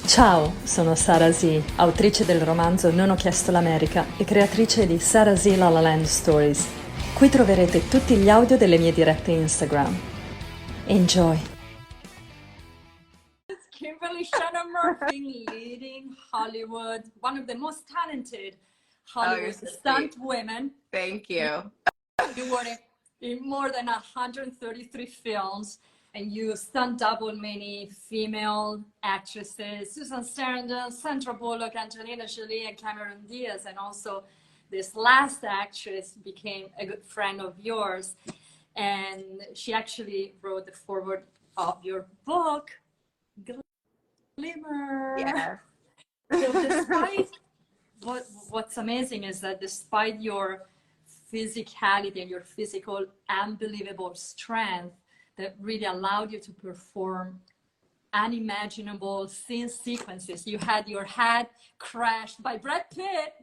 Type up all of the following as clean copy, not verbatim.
Ciao, sono Sara Z, autrice del romanzo Non ho chiesto l'America e creatrice di Sara Z La La Land Stories. Qui troverete tutti gli audio delle mie dirette Instagram. Enjoy! Kimberly Shannon Murphy, leading Hollywood, one of the most talented Hollywood stunt women. Thank you. You were in more than 133 films, and you stunt double many female actresses, Susan Sarandon, Sandra Bullock, Angelina Jolie, and Cameron Diaz, and also this last actress became a good friend of yours, and she actually wrote the foreword of your book, Glimmer. Yeah. So despite what's amazing is that despite your physicality and your physical unbelievable strength that really allowed you to perform unimaginable scene sequences. You had your head crashed by Brad Pitt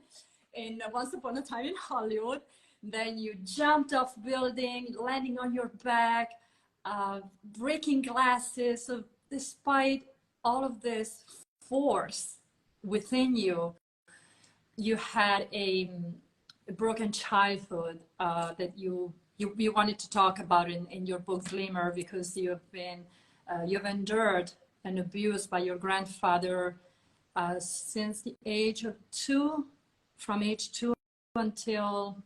in Once Upon a Time in Hollywood. Then you jumped off building, landing on your back, breaking glasses. So despite all of this force within you, you had a broken childhood that you wanted to talk about in your book Glimmer, because you've endured an abuse by your grandfather since the age of 2, from age 2 until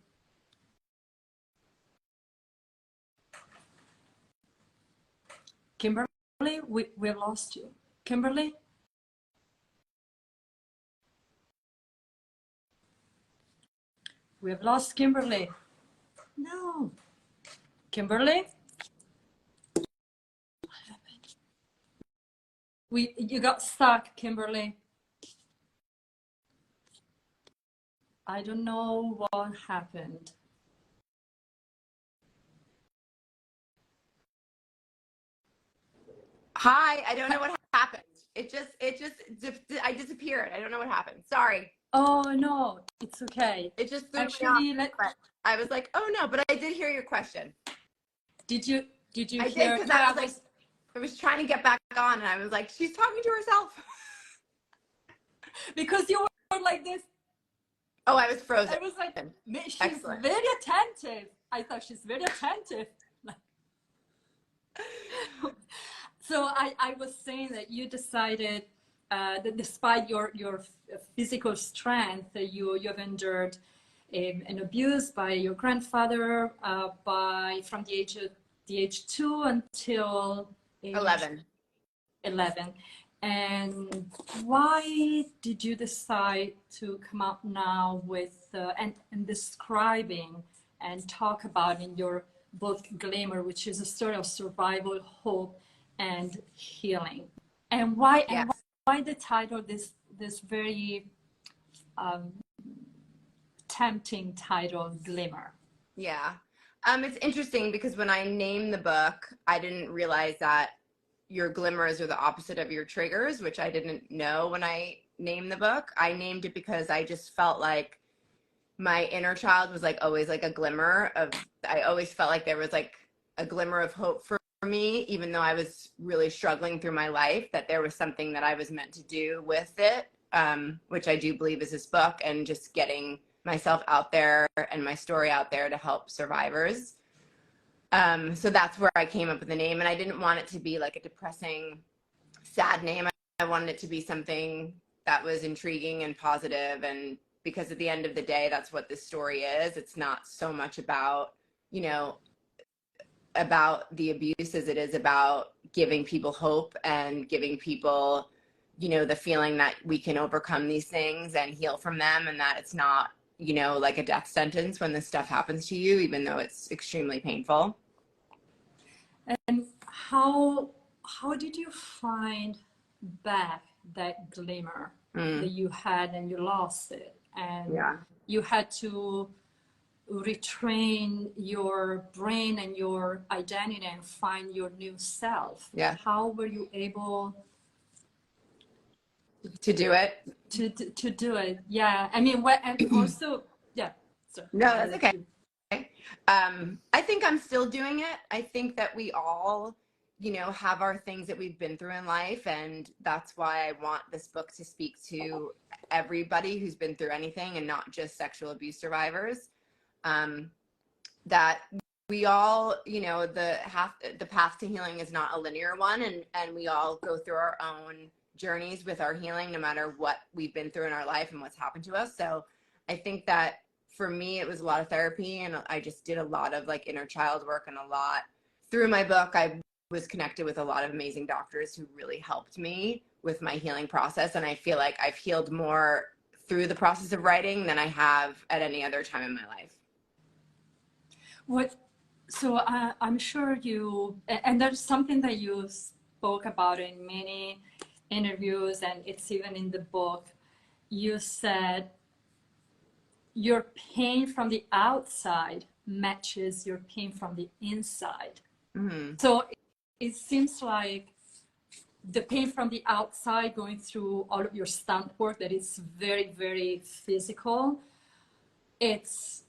Kimberly, we lost you. Kimberly? We've lost Kimberly. No. Kimberly? You got stuck, Kimberly. I don't know what happened. Hi, I don't know what happened. I disappeared. I don't know what happened. Sorry. Oh no, it's okay. It just threw Actually, me off. I was like, oh no, but I did hear your question. Did you I hear? did, because I was trying to get back on, and I was like, she's talking to herself. Because you were like this. Oh, I was frozen. I was like, she's Excellent. very attentive. I thought she's very attentive. So I was saying that you decided that despite your physical strength, you've endured an abuse by your grandfather from the age 2 until age 11. And why did you decide to come up now with and describing and talk about in your book Glimmer, which is a story of survival, hope, and healing? And why? Yes. And why the title? This very tempting title, Glimmer. Yeah. It's interesting because when I named the book, I didn't realize that your glimmers are the opposite of your triggers, which I didn't know when I named the book. I named it because I just felt like my inner child was like always like a glimmer of, I always felt like there was like a glimmer of hope for me, even though I was really struggling through my life, that there was something that I was meant to do with it, which I do believe is this book, and just getting myself out there and my story out there to help survivors. So that's where I came up with the name, and I didn't want it to be like a depressing, sad name. I wanted it to be something that was intriguing and positive, and because at the end of the day, that's what this story is. It's not so much about, about the abuse as it is about giving people hope and giving people, the feeling that we can overcome these things and heal from them, and that it's not, like a death sentence when this stuff happens to you, even though it's extremely painful. And how did you find back that glimmer that you had and you lost it? And you had to retrain your brain and your identity and find your new self. Yeah. How were you able to do it? To do it? Yeah. I mean, what, and also, yeah. Sorry. No, that's okay. I think I'm still doing it. I think that we all, you know, have our things that we've been through in life. And that's why I want this book to speak to everybody who's been through anything, and not just sexual abuse survivors. That we all, you know, the path to healing is not a linear one, and we all go through our own journeys with our healing, no matter what we've been through in our life and what's happened to us. So I think that for me, it was a lot of therapy, and I just did a lot of like inner child work, and a lot through my book. I was connected with a lot of amazing doctors who really helped me with my healing process. And I feel like I've healed more through the process of writing than I have at any other time in my life. So I'm sure and there's something that you spoke about in many interviews, and it's even in the book. You said your pain from the outside matches your pain from the inside. Mm-hmm. So it seems like the pain from the outside, going through all of your stunt work, that is very, very physical. It's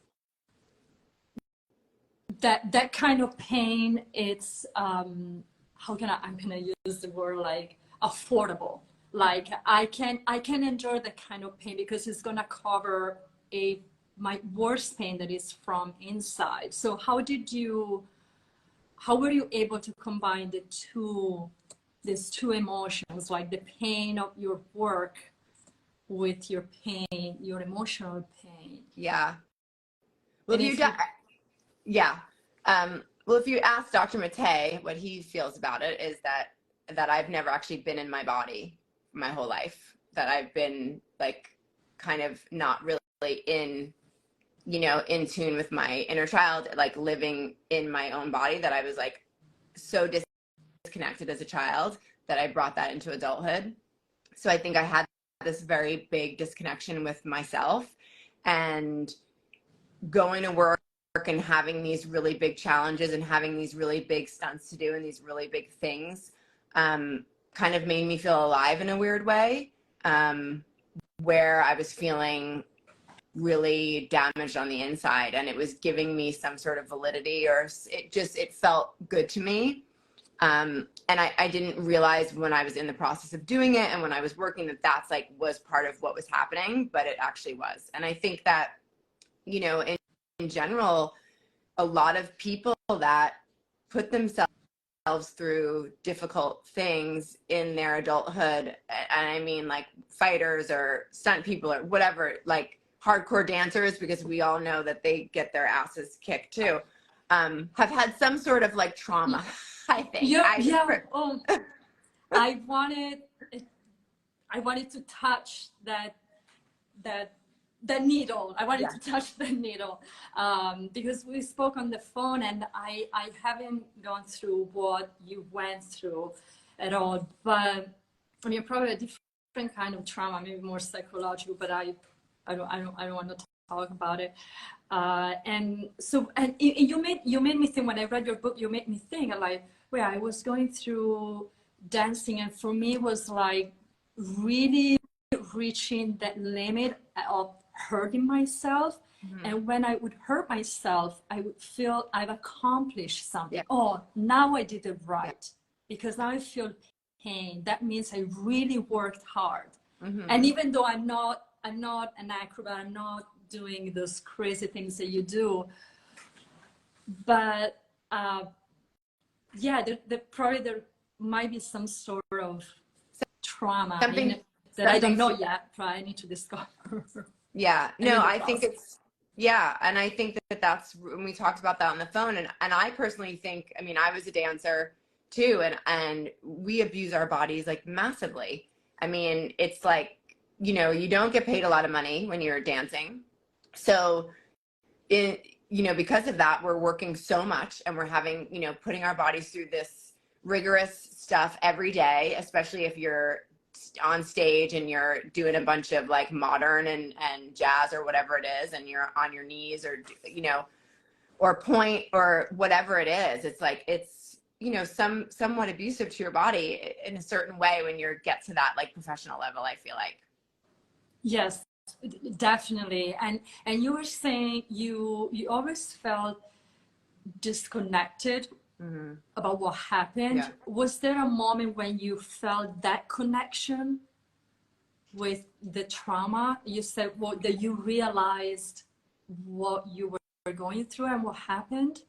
that kind of pain. It's I'm gonna use the word like affordable. Like I can endure that kind of pain because it's gonna cover my worst pain that is from inside. So how were you able to combine these two emotions, like the pain of your work with your pain, your emotional pain? Yeah. Well, well, if you ask Dr. Mattei, what he feels about it is that I've never actually been in my body my whole life, that I've been like kind of not really in tune with my inner child, like living in my own body, that I was like so disconnected as a child that I brought that into adulthood. So I think I had this very big disconnection with myself, and going to work and having these really big challenges and having these really big stunts to do and these really big things kind of made me feel alive in a weird way, where I was feeling really damaged on the inside, and it was giving me some sort of validity, or it felt good to me. And I didn't realize when I was in the process of doing it and when I was working that's like was part of what was happening, but it actually was. And I think that, you know, in general, a lot of people that put themselves through difficult things in their adulthood, and I mean like fighters or stunt people or whatever, like hardcore dancers, because we all know that they get their asses kicked too, have had some sort of like trauma. I think. I wanted to touch that needle. I wanted to touch the needle because we spoke on the phone, and I haven't gone through what you went through at all. But I mean, probably a different kind of trauma, maybe more psychological. But I don't want to talk about it. And you made me think, when I read your book, you made me think like, where I was going through dancing, and for me it was like really reaching that limit of hurting myself. Mm-hmm. And when I would hurt myself, I would feel I've accomplished something. Yeah. Oh, now I did it right, because now I feel pain. That means I really worked hard. Mm-hmm. And even though I'm not an acrobat, I'm not doing those crazy things that you do, but there might be some sort of trauma that I don't know yet. Probably I need to discover. Yeah, no, I think and I think that's when we talked about that on the phone, and I personally think, I mean, I was a dancer too, and we abuse our bodies like massively. I mean, it's like, you know, you don't get paid a lot of money when you're dancing, so because of that, we're working so much, and we're having, putting our bodies through this rigorous stuff every day, especially if you're on stage and you're doing a bunch of like modern and jazz or whatever it is, and you're on your knees, or or point or whatever it is. It's like, it's somewhat abusive to your body in a certain way when you get to that like professional level, I feel like. Yes, definitely. And you were saying you always felt disconnected about what happened. Yeah. Was there a moment when you felt that connection with the trauma? You said that you realized what you were going through and what happened?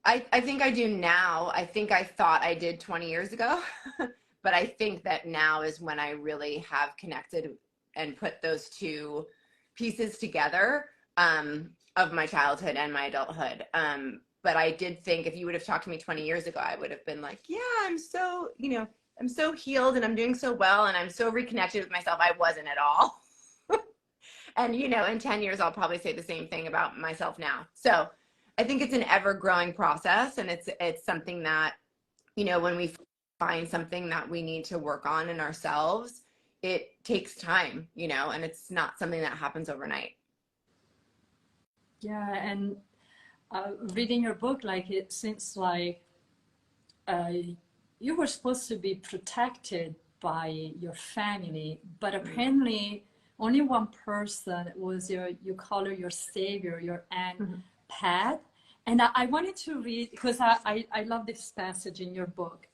I think I do now. I think I thought I did 20 years ago, but I think that now is when I really have connected and put those two pieces together, of my childhood and my adulthood. But I did think if you would have talked to me 20 years ago, I would have been like, yeah, I'm so, I'm so healed and I'm doing so well and I'm so reconnected with myself. I wasn't at all. And, in 10 years, I'll probably say the same thing about myself now. So I think it's an ever growing process. And it's something that, when we find something that we need to work on in ourselves, it takes time, and it's not something that happens overnight. Yeah. And reading your book, it seems like you were supposed to be protected by your family, but apparently only one person was you call her your savior, your Aunt Pat. And I wanted to read, because I love this passage in your book,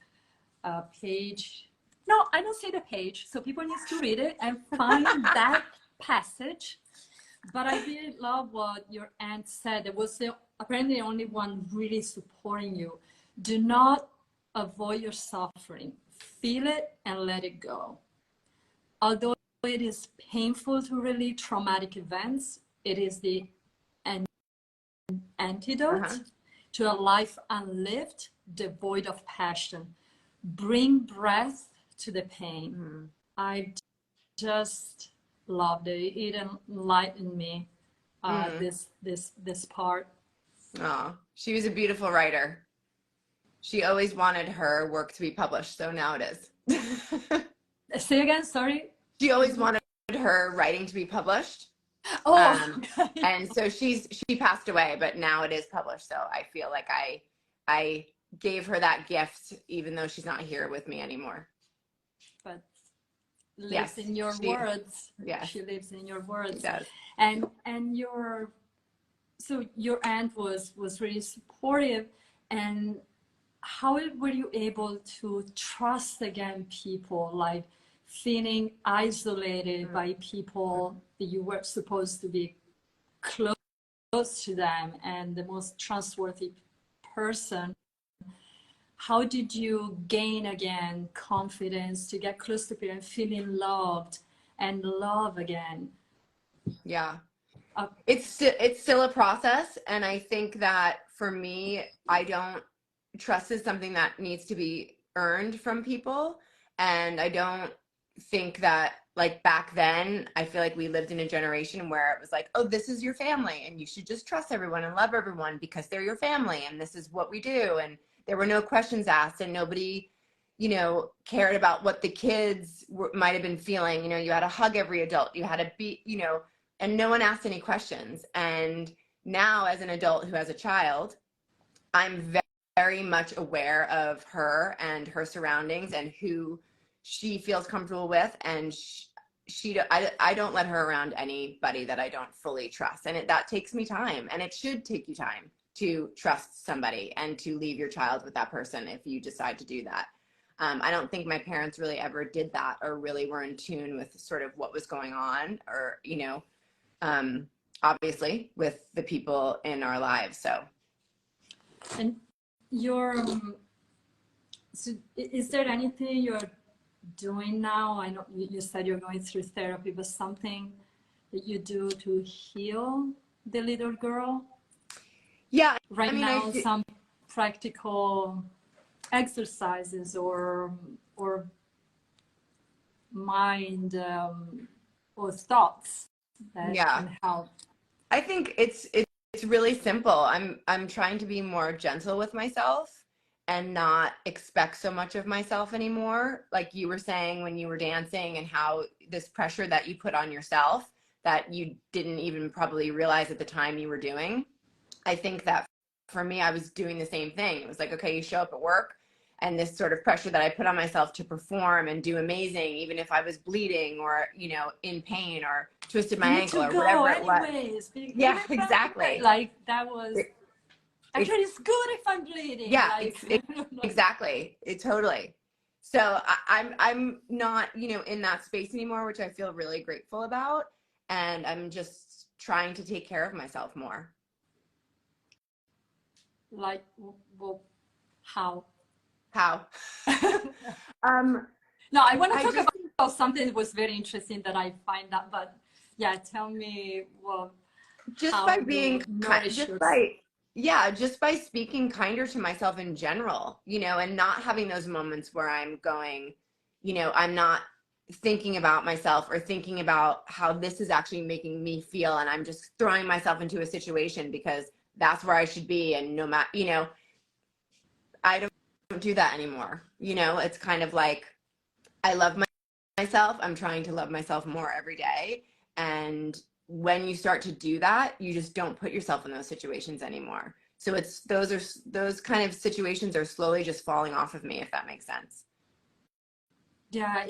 page, no, I don't say the page, so people need to read it and find that passage. But I really love what your aunt said. There was apparently only one really supporting you. Do not avoid your suffering. Feel it and let it go. Although it is painful to relive traumatic events, it is the antidote to a life unlived, devoid of passion. Bring breath to the pain. I just loved it. It enlightened me, this part. Oh, she was a beautiful writer. She always wanted her work to be published, so now it is. Say again, sorry? She always wanted her writing to be published. Oh, and so she passed away, but now it is published. So I feel like I gave her that gift, even though she's not here with me anymore. But lives in your words. Yes, she lives in your words. She does. And your aunt was really supportive. And how were you able to trust again people, feeling isolated by people that you were supposed to be close to them and the most trustworthy person? How did you gain again confidence to get close to people and feeling loved and love again? Yeah, it's still a process. And I think that for me, trust is something that needs to be earned from people. And I don't think that back then, I feel like we lived in a generation where it was like, oh, this is your family and you should just trust everyone and love everyone because they're your family and this is what we do. And there were no questions asked and nobody, cared about what the kids might have been feeling. You had to hug every adult, you had to be, and no one asked any questions. And now as an adult who has a child, I'm very, very much aware of her and her surroundings and who she feels comfortable with. And I don't let her around anybody that I don't fully trust. And that takes me time, and it should take you time to trust somebody and to leave your child with that person if you decide to do that. I don't think my parents really ever did that or really were in tune with sort of what was going on or, obviously with the people in our lives. So. And so is there anything you're doing now? I know you said you're going through therapy, but something that you do to heal the little girl? Yeah. Right now, some practical exercises or mind or thoughts that can help. I think it's really simple. I'm trying to be more gentle with myself and not expect so much of myself anymore. Like you were saying when you were dancing and how this pressure that you put on yourself that you didn't even probably realize at the time you were doing. I think that for me, I was doing the same thing. It was like, okay, you show up at work and this sort of pressure that I put on myself to perform and do amazing, even if I was bleeding or, in pain or twisted my ankle or whatever it was. Anyways, yeah, exactly. Like that was actually it's good if I'm bleeding. Yeah, Like, exactly. It totally. So I'm not, you know, in that space anymore, which I feel really grateful about. And I'm just trying to take care of myself more. like, well, how? How? No, I want to talk just, about something that was very interesting that I find out, but yeah, tell me, well, just how by you being nourish just yourself. by yeah, just by speaking kinder to myself in general, you know, and not having those moments where I'm going, you know, I'm not thinking about myself or thinking about how this is actually making me feel, and I'm just throwing myself into a situation because that's where I should be, and no matter, you know, I don't do that anymore. You know, it's kind of like I love myself. I'm trying to love myself more every day. And when you start to do that, you just don't put yourself in those situations anymore. So it's those kind of situations are slowly just falling off of me, if that makes sense. Yeah,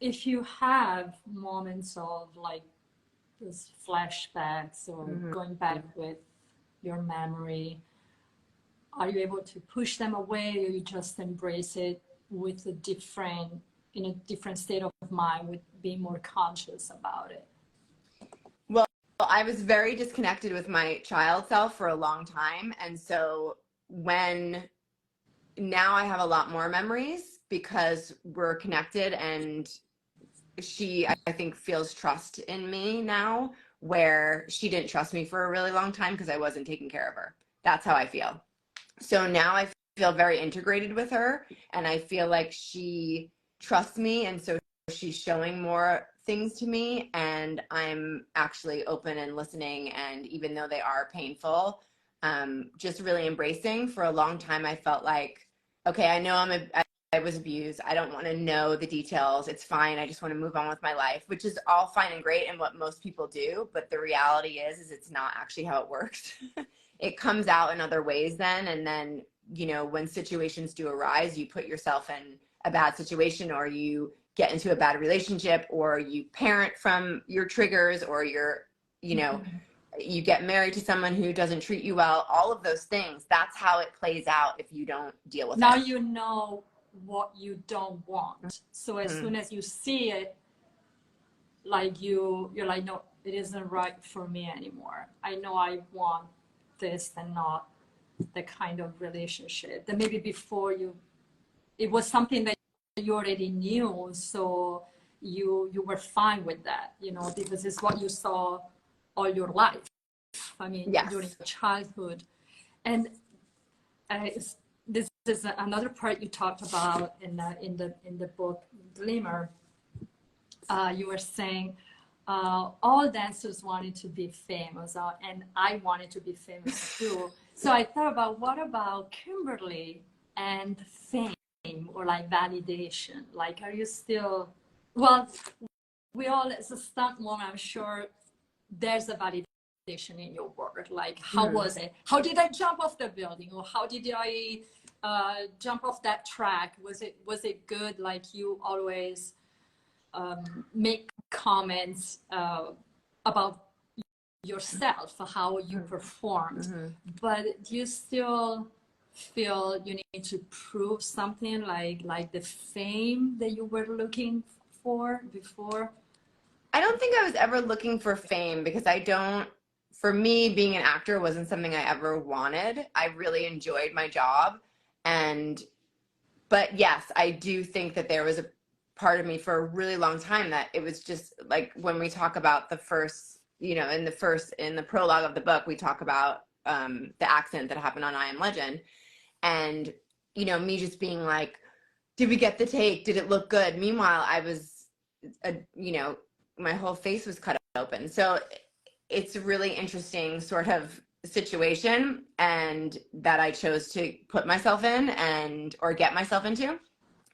if you have moments of like those flashbacks or going back with your memory, are you able to push them away, or you just embrace it with in a different state of mind, with being more conscious about it? Well, I was very disconnected with my child self for a long time. And so now I have a lot more memories because we're connected, and she, I think, feels trust in me now, where she didn't trust me for a really long time because I wasn't taking care of her. That's how I feel. So now I feel very integrated with her, and I feel like she trusts me, and so she's showing more things to me, and I'm actually open and listening, and even though they are painful, just really embracing. For a long time I felt like, okay, I know I was abused. I don't want to know the details. It's fine. I just want to move on with my life, which is all fine and great and what most people do. But the reality is it's not actually how it works. It comes out in other ways then. And then, you know, when situations do arise, you put yourself in a bad situation, or you get into a bad relationship, or you parent from your triggers, or you know, you get married to someone who doesn't treat you well, all of those things. That's how it plays out if you don't deal with it. Now you know what you don't want. So as soon as you see it, like you're like, no, it isn't right for me anymore. I know I want this and not the kind of relationship that maybe before it was something that you already knew. So you were fine with that, you know, because it's what you saw all your life. I mean, Yes. during childhood. And this is another part you talked about in the book Glimmer. You were saying all dancers wanted to be famous, and I wanted to be famous too. So I thought about, what about Kimberly and fame, or like validation? Like, are you still, well, we all, as a stunt woman, I'm sure there's a validation in your work. Like, how was it? How did I jump off the building? Or how did I jump off that track? Was it good? Like, you always make comments about yourself, how you performed, but do you still feel you need to prove something, like the fame that you were looking for before? I don't think I was ever looking for fame, because for me, being an actor wasn't something I ever wanted. I really enjoyed my job. But yes, I do think that there was a part of me for a really long time that it was just like, when we talk about the first, you know, in the prologue of the book, we talk about the accident that happened on I Am Legend. And, you know, me just being like, did we get the take? Did it look good? Meanwhile, I was, you know, my whole face was cut open. So it's a really interesting sort of situation, and that I chose to put myself in, or get myself into,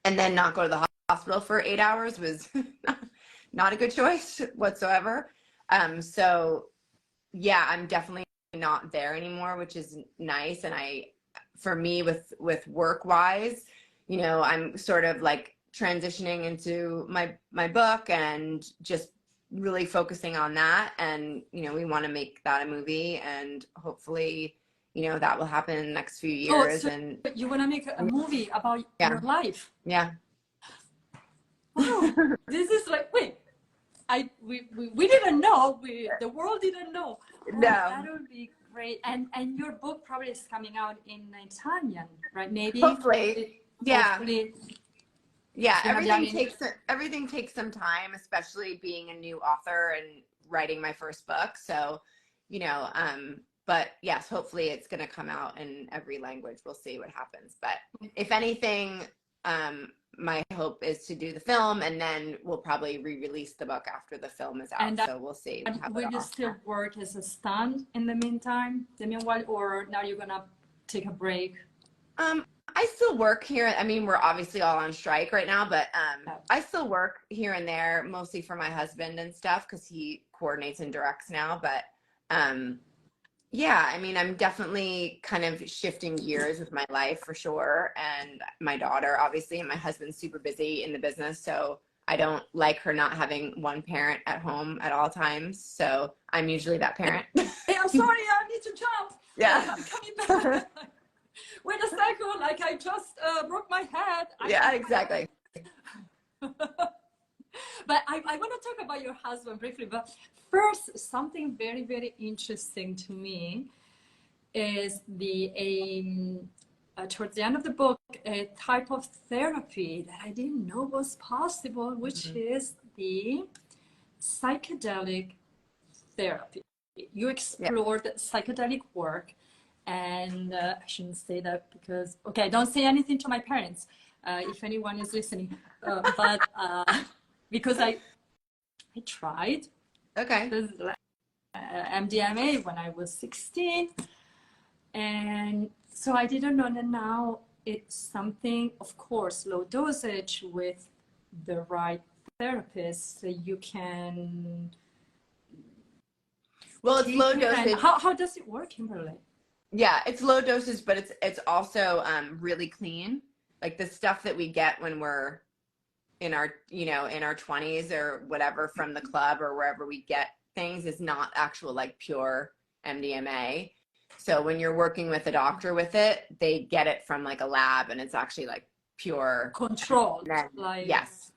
and then not go to the hospital for 8 hours was not a good choice whatsoever. So yeah, I'm definitely not there anymore, which is nice. And for me, with work wise, you know, I'm sort of like transitioning into my book, and just really focusing on that. And, you know, we want to make that a movie, and hopefully you know, that will happen in the next few Oh, years. so And you want to make a movie about your life? Yeah. Wow, this is like, wait, we didn't know, the world didn't know. Oh, No. that would be great. And your book probably is coming out in Italian, right? Maybe. Hopefully. Hopefully. Yeah, everything takes some time, especially being a new author and writing my first book. So, you know, but yes, hopefully it's going to come out in every language. We'll see what happens. But if anything, my hope is to do the film, and then we'll probably re-release the book after the film is out. And so we'll see. Will you still work as a stunt in the meanwhile, or now you're gonna take a break? I still work here. I mean, we're obviously all on strike right now, but I still work here and there, mostly for my husband and stuff, because he coordinates and directs now. But yeah, I mean, I'm definitely kind of shifting gears with my life for sure. And my daughter, obviously, and my husband's super busy in the business. So I don't like her not having one parent at home at all times. So I'm usually that parent. Hey, I'm sorry, I need to jump. Yeah. I'm coming back. Wait a second, like I just broke my head. Yeah, exactly. But I want to talk about your husband briefly. But first, something very, very interesting to me is towards the end of the book, a type of therapy that I didn't know was possible, which is the psychedelic therapy. You explored psychedelic work, and I shouldn't say that because, okay, don't say anything to my parents if anyone is listening, but because I tried MDMA when I was 16, and so I didn't know that now it's something, of course, low dosage with the right therapist, so you can. Well, it's low dosage. How does it work, Kimberly? Yeah, it's low dosage, but it's also really clean. Like the stuff that we get when we're in our, you know, in our 20s or whatever from the club or wherever we get things is not actual like pure MDMA. So when you're working with a doctor with it, they get it from like a lab, and it's actually like pure controlled. Like yes.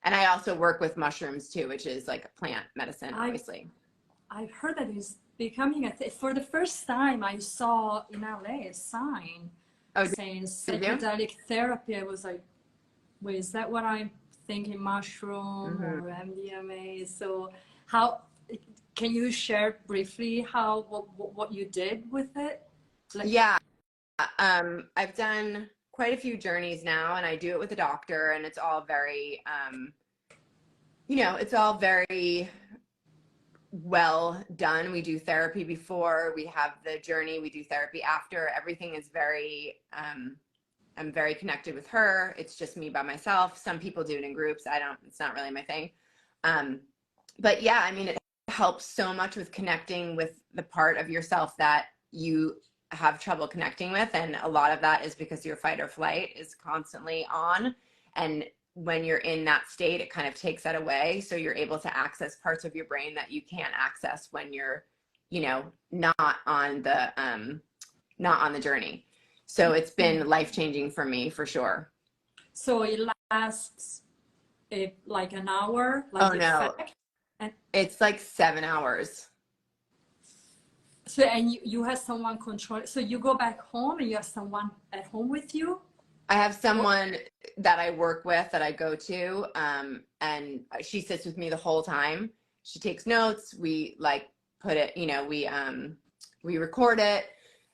And I also work with mushrooms too, which is like a plant medicine, obviously. I've heard that it's becoming for the first time I saw in LA a sign saying psychedelic therapy. I was like, wait, is that what I'm thinking, mushroom or MDMA? So how can you share briefly what you did with it? I've done quite a few journeys now, and I do it with a doctor, and it's all very you know, it's all very well done. We do therapy before we have the journey, we do therapy after. Everything is very I'm very connected with her. It's just me by myself. Some people do it in groups. It's not really my thing. But yeah, I mean, it helps so much with connecting with the part of yourself that you have trouble connecting with. And a lot of that is because your fight or flight is constantly on. And when you're in that state, it kind of takes that away. So you're able to access parts of your brain that you can't access when you're, you know, not on the journey. So it's been life-changing for me, for sure. So it lasts like an hour? Like no. It's like 7 hours. So, and you have someone control. So you go back home and you have someone at home with you? I have someone that I work with that I go to, and she sits with me the whole time. She takes notes. We like put it, you know, we record it.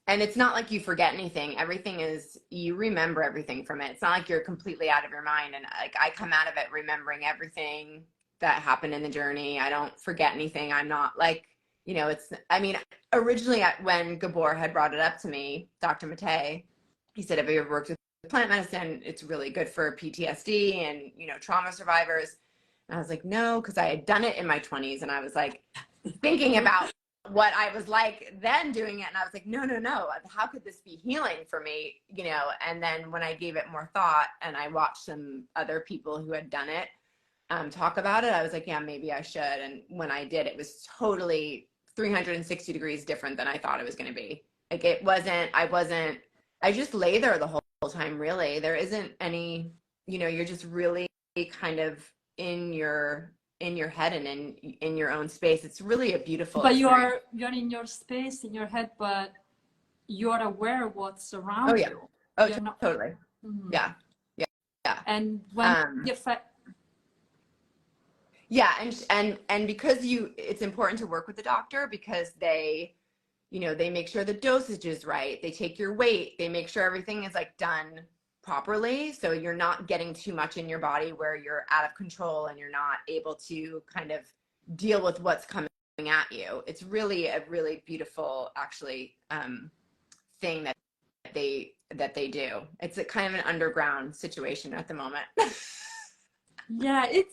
And it's not like you forget anything. Everything is, you remember everything from it. It's not like you're completely out of your mind. And like I come out of it remembering everything that happened in the journey. I don't forget anything. I'm not like, you know, I mean, originally when Gabor had brought it up to me, Dr. Matei, he said, have you ever worked with plant medicine? It's really good for PTSD and, you know, trauma survivors. And I was like, no, because I had done it in my 20s. And I was like thinking about what I was like then doing it. And I was like, no, how could this be healing for me? You know, and then when I gave it more thought and I watched some other people who had done it talk about it, I was like, yeah, maybe I should. And when I did, it was totally 360 degrees different than I thought it was going to be. Like I just lay there the whole time, really. There isn't any, you're just really kind of in your head and in your own space. It's really a beautiful But experience. you're in your space, in your head, but you're aware of what's around you. Oh, you're not, totally. mm-hmm. Yeah. And when the effect. Yeah, and because it's important to work with the doctor because they make sure the dosage is right. They take your weight. They make sure everything is like done properly. So you're not getting too much in your body where you're out of control and you're not able to kind of deal with what's coming at you. It's really a really beautiful, actually, thing that they do. It's a kind of an underground situation at the moment. Yeah, it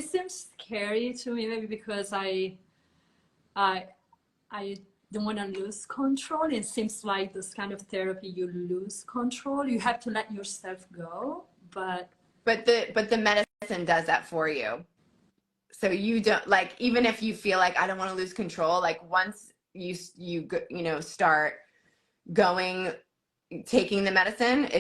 seems scary to me, maybe because I don't want to lose control. It seems like this kind of therapy, you lose control. You have to let yourself go. But the medicine does that for you. So you don't, like, even if you feel like I don't want to lose control, like once you start taking the medicine,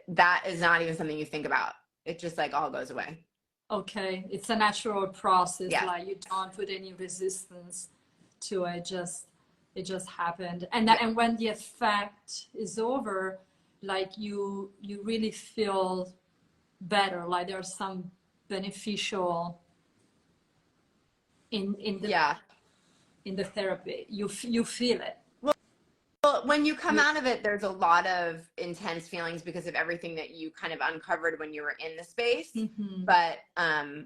that is not even something you think about. It just like all goes away. Okay, it's a natural process. Yeah. Like you don't put any resistance to it. It just happened. And when the effect is over, like you really feel better. Like there's some beneficial in the therapy. You feel it. Well, when you come out of it, there's a lot of intense feelings because of everything that you kind of uncovered when you were in the space. Mm-hmm. But, and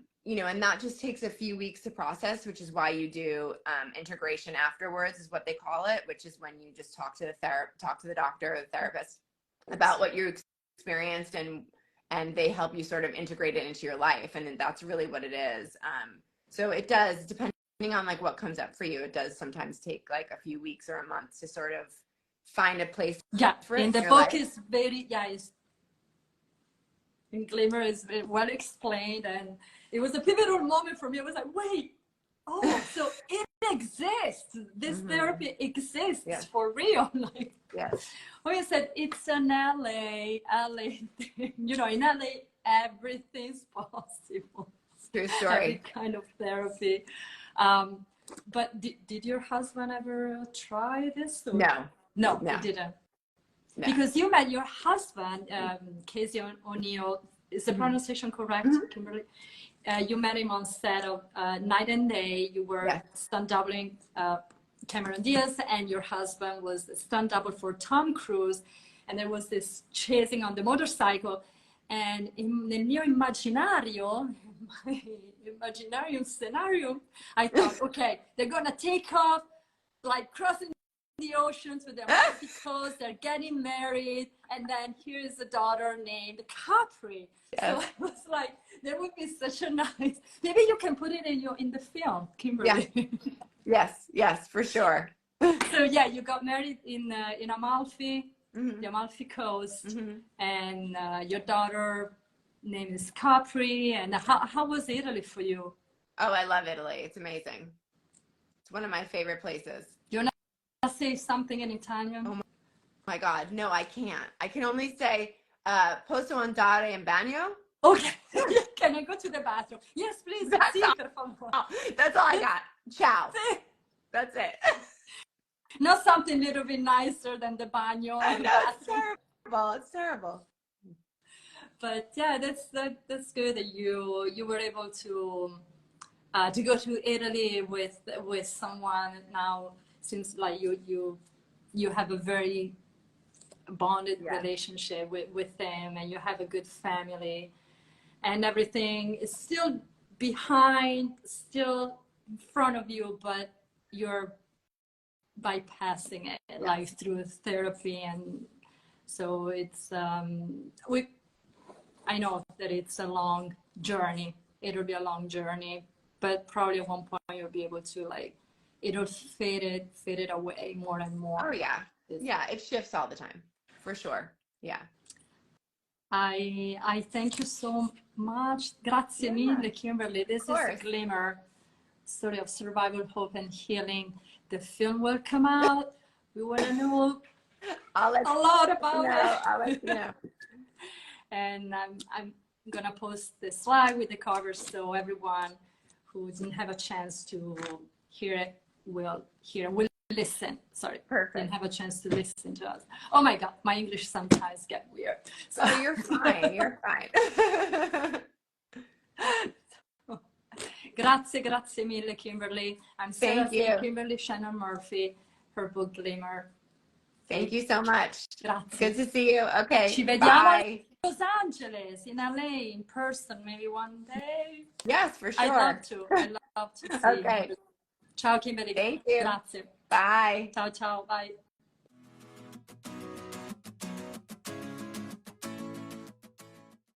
that just takes a few weeks to process, which is why you do integration afterwards is what they call it, which is when you just talk to the doctor or the therapist about what you experienced and they help you sort of integrate it into your life. And that's really what it is. So it does, depending on like what comes up for you, it does sometimes take like a few weeks or a month to sort of find a place for it. And the book is very, in Glimmer is very well explained, and it was a pivotal moment for me. I was like, wait, so it exists. This therapy exists for real. Like, yes. When you said it's an LA thing, in LA everything's possible. True story. Every kind of therapy. But did your husband ever try this? Or? No, he didn't. No. Because you met your husband, Casey O'Neill. Is the pronunciation correct, Kimberly? You met him on set of Night and Day. You were stunt doubling Cameron Diaz, and your husband was a stunt double for Tom Cruise. And there was this chasing on the motorcycle. And nel mio immaginario, my imaginarium scenario, I thought, okay, they're gonna take off, like crossing the oceans with their bicycles, they're getting married, and then here's a daughter named Capri. Yes. So I was like, there would be such a nice, maybe you can put it in the film, Kimberly. Yes, for sure. So yeah, you got married in Amalfi, the Amalfi Coast, and your daughter name is Capri. And how was Italy for you? Oh, I love Italy. It's amazing. It's one of my favorite places. You're not say something in Italian? Oh my God, no, I can't. I can only say posso andare in bagno. Okay. Can I go to the bathroom? Yes, please. That's all I got. Ciao. That's it. Not something a little bit nicer than the bagno. I know, it's terrible. It's terrible. But yeah, that's good that you were able to go to Italy with someone. Now seems like you have a very bonded relationship with them, and you have a good family, and everything is still behind, still in front of you, but you're bypassing it like through therapy. And so it's I know that it's a long journey. It'll be a long journey, but probably at one point you'll be able to it'll fade it away more and more. Oh yeah. Yeah, it shifts all the time, for sure. Yeah. I thank you so much. Grazie mille, Kimberly. This is Glimmer, story of survival, hope, and healing. The film will come out We want to know I'll let a lot about you know. it. I'll let you know. And I'm gonna post the slide with the cover so everyone who didn't have a chance to hear it will listen. Sorry, Perfect. didn't have a chance to listen to us. Oh my God, my English sometimes get weird. So Oh, you're fine. You're fine. Grazie mille, Kimberly. I'm Sara Thank Z, you. Kimberly Shannon Murphy, her book Glimmer. Thank you so much. Grazie. Good to see you. Okay. Ci vediamo Bye. a Los Angeles, in LA, in person, maybe one day. Yes, for sure. I'd love to. I'd love to see. Okay. Ciao, Kimberly. Thank you. Grazie. Bye. Ciao, ciao. Bye.